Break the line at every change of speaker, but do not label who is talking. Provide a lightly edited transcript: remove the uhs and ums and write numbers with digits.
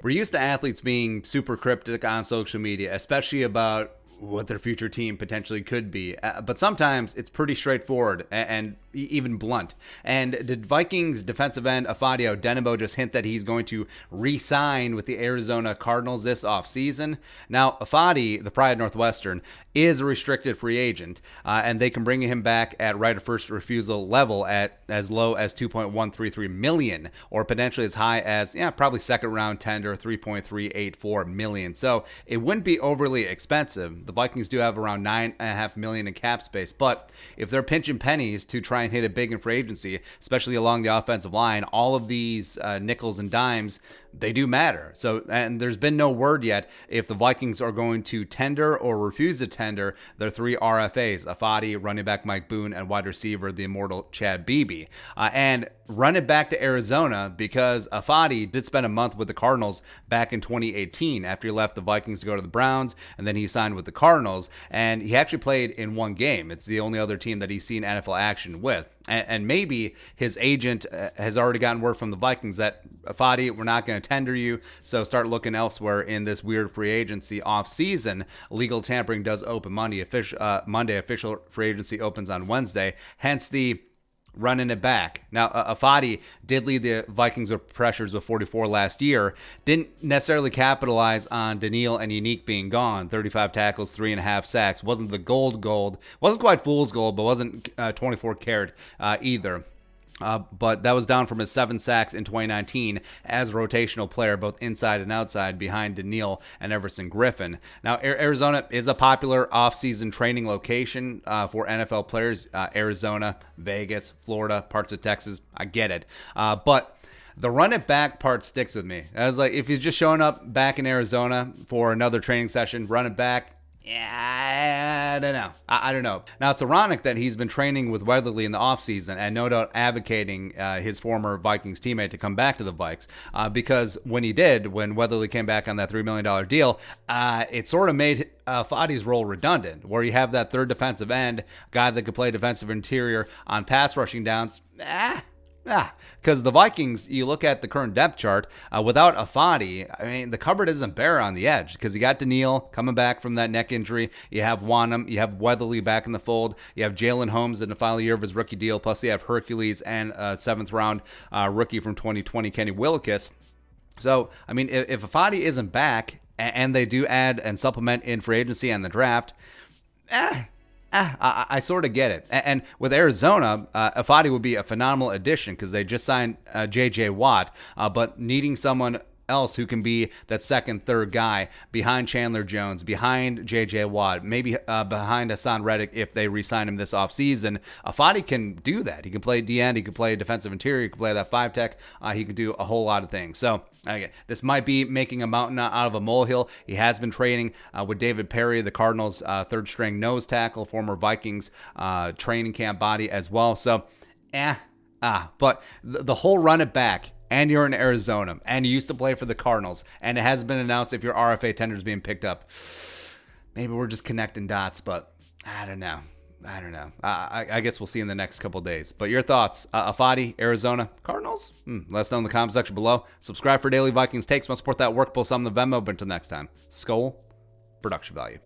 we're used to athletes being super cryptic on social media, especially about what their future team potentially could be. But sometimes it's pretty straightforward and even blunt. And did Vikings defensive end Ifeadi Odenigbo just hint that he's going to re-sign with the Arizona Cardinals this offseason? Now, Ifeadi, the pride of Northwestern, is a restricted free agent, and they can bring him back at right of first refusal level at as low as $2.133 million, or potentially as high as probably second round tender $3.384 million. So it wouldn't be overly expensive. The Vikings do have around $9.5 million in cap space, but if they're pinching pennies to try and hit it big in free agency, especially along the offensive line, all of these nickels and dimes, they do matter. So, and there's been no word yet if the Vikings are going to tender or refuse to tender their 3 RFAs: Ifeadi, running back Mike Boone, and wide receiver the immortal Chad Beebe. And run it back to Arizona, because Ifeadi did spend a month with the Cardinals back in 2018 after he left the Vikings to go to the Browns, and then he signed with the Cardinals, and he actually played in one game. It's the only other team that he's seen NFL action with. And maybe his agent has already gotten word from the Vikings that, Ifeadi, we're not going to tender you, so start looking elsewhere in this weird free agency offseason. Legal tampering does open Monday. Official free agency opens on Wednesday, hence the running it back. Now, Ifeadi did lead the Vikings with pressures with 44 last year. Didn't necessarily capitalize on Daniil and Unique being gone. 35 tackles, 3.5 sacks. Wasn't the gold. Wasn't quite fool's gold, but wasn't 24 karat either. But that was down from his 7 sacks in 2019 as a rotational player, both inside and outside, behind Daniil and Everson Griffin. Now, Arizona is a popular offseason training location for NFL players. Arizona, Vegas, Florida, parts of Texas. I get it. But the run it back part sticks with me. I was like, if he's just showing up back in Arizona for another training session, run it back. Yeah, I don't know. I don't know. Now, it's ironic that he's been training with Weatherly in the offseason and no doubt advocating his former Vikings teammate to come back to the Vikes, because when Weatherly came back on that $3 million deal, it sort of made Ifeadi's role redundant, where you have that third defensive end, guy that could play defensive interior on pass rushing downs. Because the Vikings, you look at the current depth chart, without Ifeadi, I mean, the cupboard isn't bare on the edge, because you got Daniil coming back from that neck injury. You have Wanham. You have Weatherly back in the fold. You have Jalen Holmes in the final year of his rookie deal. Plus, you have Hercules and a 7th round rookie from 2020, Kenny Willekes. So, I mean, if Ifeadi isn't back and they do add and supplement in free agency and the draft, I sort of get it. And with Arizona, Ifeadi would be a phenomenal addition because they just signed J.J. Watt, but needing someone else who can be that second, third guy behind Chandler Jones, behind J.J. Watt, maybe behind Hassan Reddick if they re-sign him this offseason. Ifeadi can do that. He can play D-end. He can play defensive interior. He can play that 5-tech. He can do a whole lot of things. So, okay, this might be making a mountain out of a molehill. He has been training with David Perry, the Cardinals' third-string nose tackle, former Vikings training camp body as well. So, but the whole run it back, and you're in Arizona, and you used to play for the Cardinals, and it hasn't been announced if your RFA tender is being picked up. Maybe we're just connecting dots, but I don't know. I guess we'll see in the next couple days. But your thoughts, Ifeadi, Arizona, Cardinals? Let us know in the comment section below. Subscribe for daily Vikings takes. Want to support that work, post on the Venmo. But until next time, Skol, production value.